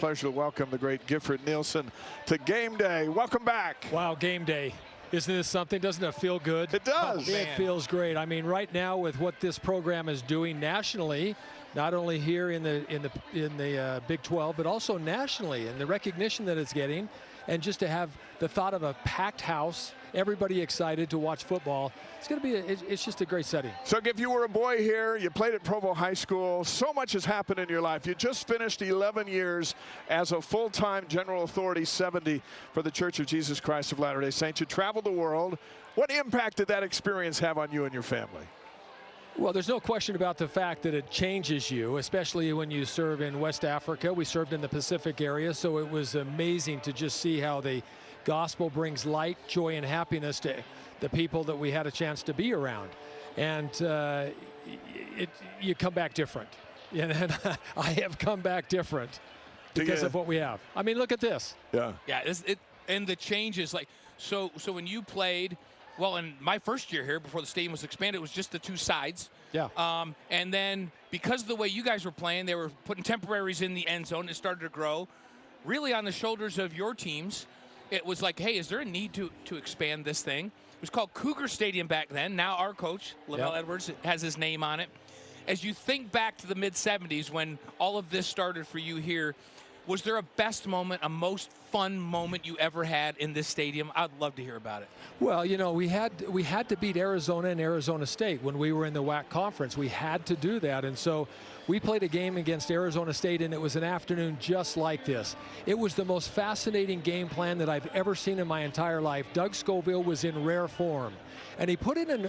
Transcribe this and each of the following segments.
Pleasure to welcome the great Gifford Neilson to Game Day. Welcome back. Wow, Game Day. Isn't this something? Doesn't it feel good? It does. It feels great. I mean, right now with what this program is doing nationally, not only here in the Big 12, but also nationally, and the recognition that it's getting, and just to have the thought of a packed house, everybody excited to watch football. It's going to be, it's just a great setting. So if you were a boy here, you played at Provo High School, so much has happened in your life. You just finished 11 years as a full-time General Authority 70 for the Church of Jesus Christ of Latter-day Saints. You traveled the world. What impact did that experience have on you and your family? Well, there's no question about the fact that it changes you, especially when you serve in West Africa. We served in the Pacific area, so it was amazing to just see how the gospel brings light, joy, and happiness to the people that we had a chance to be around. And you come back different. And I have come back different because of what we have. I mean, look at this. Yeah. Yeah, and the changes, like, so when you played, well, in my first year here, before the stadium was expanded, it was just the two sides. Yeah. And then because of the way you guys were playing, they were putting temporaries in the end zone. It started to grow. Really on the shoulders of your teams, it was like, hey, is there a need to expand this thing? It was called Cougar Stadium back then. Now our coach, Lavelle Edwards, has his name on it. As you think back to the mid-'70s when all of this started for you here, was there a best moment, a most fun moment you ever had in this stadium? I'd love to hear about it. Well, you know, we had to beat Arizona and Arizona State when we were in the WAC conference. We had to do that, and so we played a game against Arizona State, and it was an afternoon just like this. It was the most fascinating game plan that I've ever seen in my entire life. Doug Scoville was in rare form, and he put in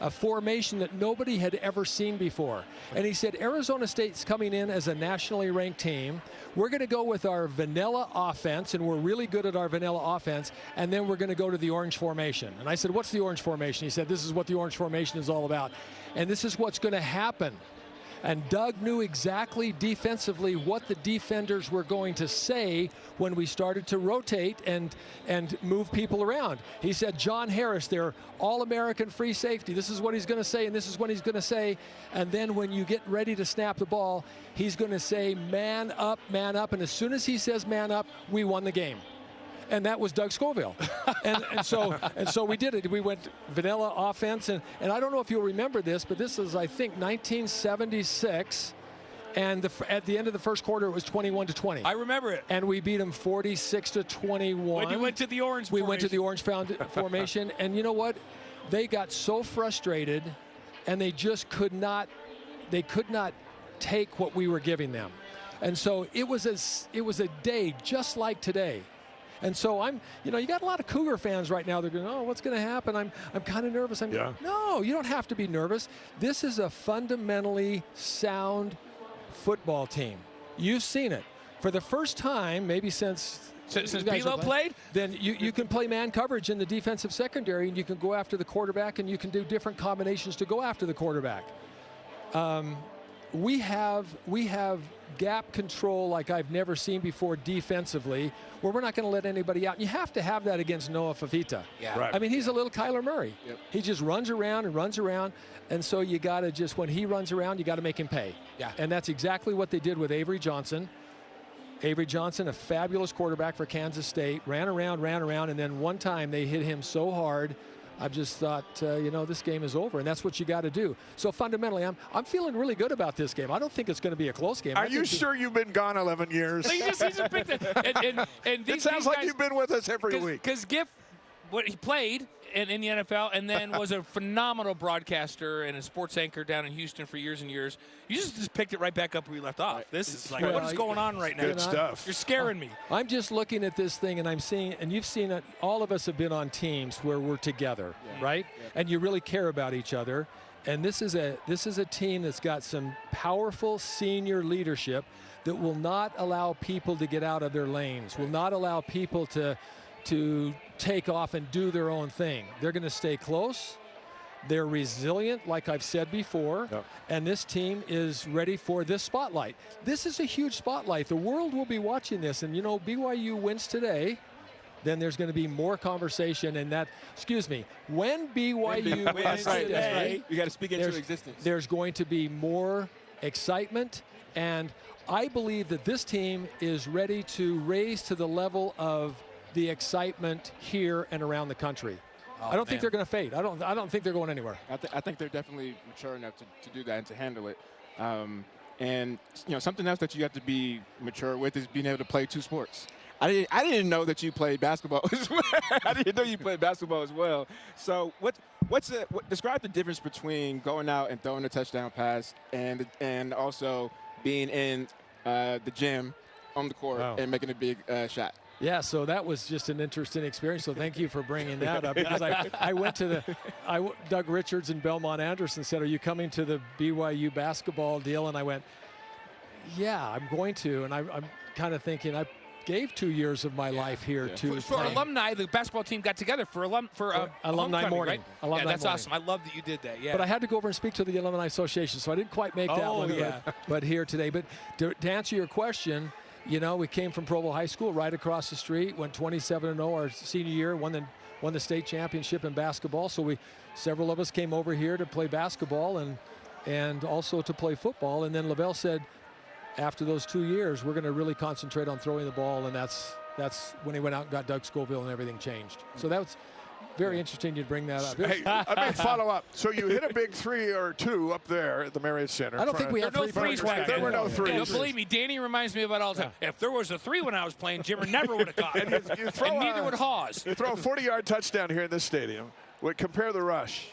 a formation that nobody had ever seen before. And he said, Arizona State's coming in as a nationally ranked team. We're going to go with our vanilla offense, and we're really good at our vanilla offense, and then we're going to go to the orange formation. And I said, what's the orange formation? He said, this is what the orange formation is all about, and this is what's going to happen. And Doug knew exactly defensively what the defenders were going to say when we started to rotate and move people around. He said, John Harris, their All-American free safety, this is what he's going to say, and this is what he's going to say. And then when you get ready to snap the ball, he's going to say, man up, man up. And as soon as he says man up, we won the game. And that was Doug Scoville. and so we did it. We went vanilla offense. And I don't know if you'll remember this, but this is, I think, 1976. And at the end of the first quarter, it was 21-20. I remember it. And we beat them 46-21. When you went to the orange formation. We went to the orange formation. And you know what? They got so frustrated, and they just could not take what we were giving them. And so it was a day just like today. And so you got a lot of Cougar fans right now. They're going, oh, what's going to happen? I'm kind of nervous. No, you don't have to be nervous. This is a fundamentally sound football team. You've seen it. For the first time, maybe since Bilo played? Then you can play man coverage in the defensive secondary, and you can go after the quarterback, and you can do different combinations to go after the quarterback. We have gap control like I've never seen before defensively, where we're not going to let anybody out. And you have to have that against Noah Fafita. Yeah. Right. I mean, he's a little Kyler Murray. Yep. He just runs around and runs around, and so you got to just, when he runs around, you got to make him pay. Yeah. And that's exactly what they did with Avery Johnson. Avery Johnson, a fabulous quarterback for Kansas State, ran around, and then one time they hit him so hard, I just thought, this game is over, and that's what you got to do. So fundamentally, I'm feeling really good about this game. I don't think it's going to be a close game. Are you sure you've been gone 11 years? He just picked it. And It sounds like you've been with us every week. Because Giff, he played in the NFL and then was a phenomenal broadcaster and a sports anchor down in Houston for years and years. You just picked it right back up where you left off. This is like, what is going on right now? Good stuff. You're scaring me. I'm just looking at this thing, and I'm seeing, and you've seen it, all of us have been on teams where we're together, right? Yeah. And you really care about each other. And this is a team that's got some powerful senior leadership that will not allow people to get out of their lanes, will not allow people to take off and do their own thing. They're going to stay close. They're resilient, like I've said before, and this team is ready for this spotlight. This is a huge spotlight. The world will be watching this, and BYU wins today, then there's going to be more conversation, and when BYU wins today, you got to speak into existence. There's going to be more excitement And I believe that this team is ready to raise to the level of the excitement here and around the country. Oh, I don't think they're going to fade. I don't think they're going anywhere. I think they're definitely mature enough to do that and to handle it. And something else that you have to be mature with is being able to play two sports. I didn't know that you played basketball as well. I didn't know you played basketball as well. So describe the difference between going out and throwing a touchdown pass and also being in the gym on the court and making a big shot. Yeah, so that was just an interesting experience. So thank you for bringing that up, because I went to Doug Richards and Belmont Anderson said, "Are you coming to the BYU basketball deal?" And I went, "Yeah, I'm going to." And I'm kind of thinking, I gave 2 years of my life here to for alumni. The basketball team got together for alumni morning. Right? Alumni that's morning. awesome. I love that you did that. Yeah. But I had to go over and speak to the Alumni Association, so I didn't quite make that one. Yeah. But here today. But to answer your question, we came from Provo High School right across the street, went 27-0 our senior year, won the state championship in basketball. So several of us came over here to play basketball and also to play football. And then Lavelle said, after those 2 years, we're going to really concentrate on throwing the ball, and that's when he went out and got Doug Scoville and everything changed. So that was very interesting you bring that up. Hey, I mean, follow up. So you hit a big 3 or 2 up there at the Marriott Center. I don't think we had no threes. There were no threes. Yeah, believe me, Danny reminds me about all the time. If there was a 3 when I was playing, Jimmer never would have caught it. And neither would Hawes. You throw a 40-yard touchdown here in this stadium. Compare the rush.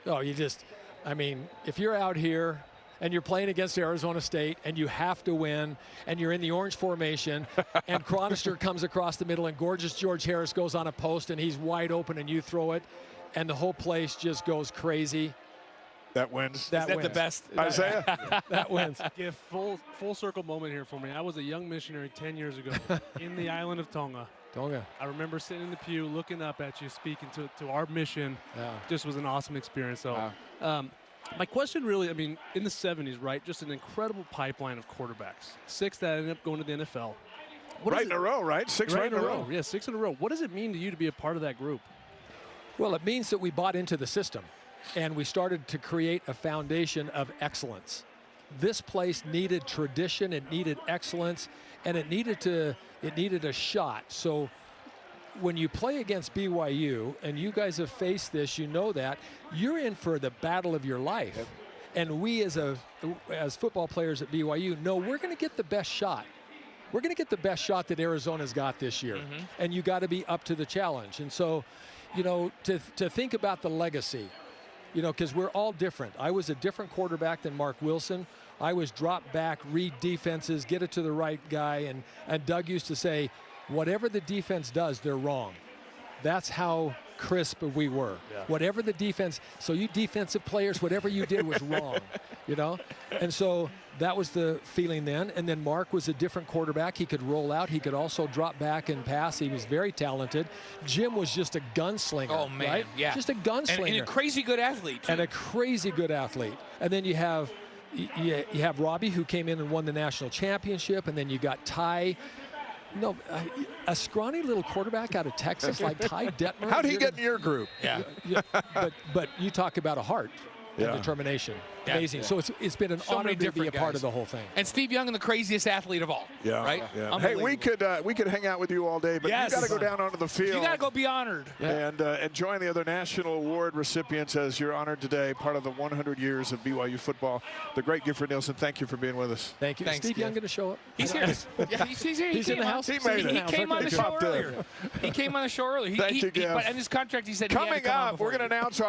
Oh, if you're out here and you're playing against Arizona State and you have to win and you're in the orange formation and Chronister comes across the middle and gorgeous George Harris goes on a post and he's wide open and you throw it and the whole place just goes crazy. That wins. Is that the best? Isaiah? That wins. Give full circle moment here for me. I was a young missionary 10 years ago in the island of Tonga. I remember sitting in the pew looking up at you, speaking to our mission. Yeah. Just was an awesome experience. So my question really, in the 70s, right, just an incredible pipeline of quarterbacks. 6 that ended up going to the NFL. Right in a row, right? 6 right in a row. Yeah, 6 in a row. What does it mean to you to be a part of that group? Well, it means that we bought into the system and we started to create a foundation of excellence. This place needed tradition, it needed excellence, and it needed a shot. So when you play against BYU, and you guys have faced this, you know that, you're in for the battle of your life. Yep. And we as football players at BYU know we're going to get the best shot. We're going to get the best shot that Arizona's got this year. Mm-hmm. And you got to be up to the challenge. And so, to think about the legacy, because we're all different. I was a different quarterback than Mark Wilson. I was drop back, read defenses, get it to the right guy. And Doug used to say, whatever the defense does, they're wrong. That's how crisp we were. Yeah. Whatever the defense, so you defensive players, whatever you did was wrong, And so that was the feeling then. And then Mark was a different quarterback. He could roll out. He could also drop back and pass. He was very talented. Jim was just a gunslinger. Oh, man, right? Yeah. Just a gunslinger. And a crazy good athlete, too. And a crazy good athlete. And then you have Robbie, who came in and won the national championship. And then you got Ty. No, a scrawny little quarterback out of Texas like Ty Detmer. How'd he get in your group? Yeah. But you talk about a heart and determination. Yeah. Amazing. Yeah. So it's been an honor to be a part of the whole thing. And Steve Young, the craziest athlete of all. Yeah. Right? Yeah. Hey, we could hang out with you all day, but you got to go down onto the field. You got to go be honored. Yeah. And join the other national award recipients as you're honored today, part of the 100 years of BYU football. The great Gifford Neilson, thank you for being with us. Thank you. Steve Young going to show up? He's here. He's here. He's in the house. He came on the show earlier. He came on the show earlier. Thank you, Giff. But in his contract, he said coming up, we're going to announce our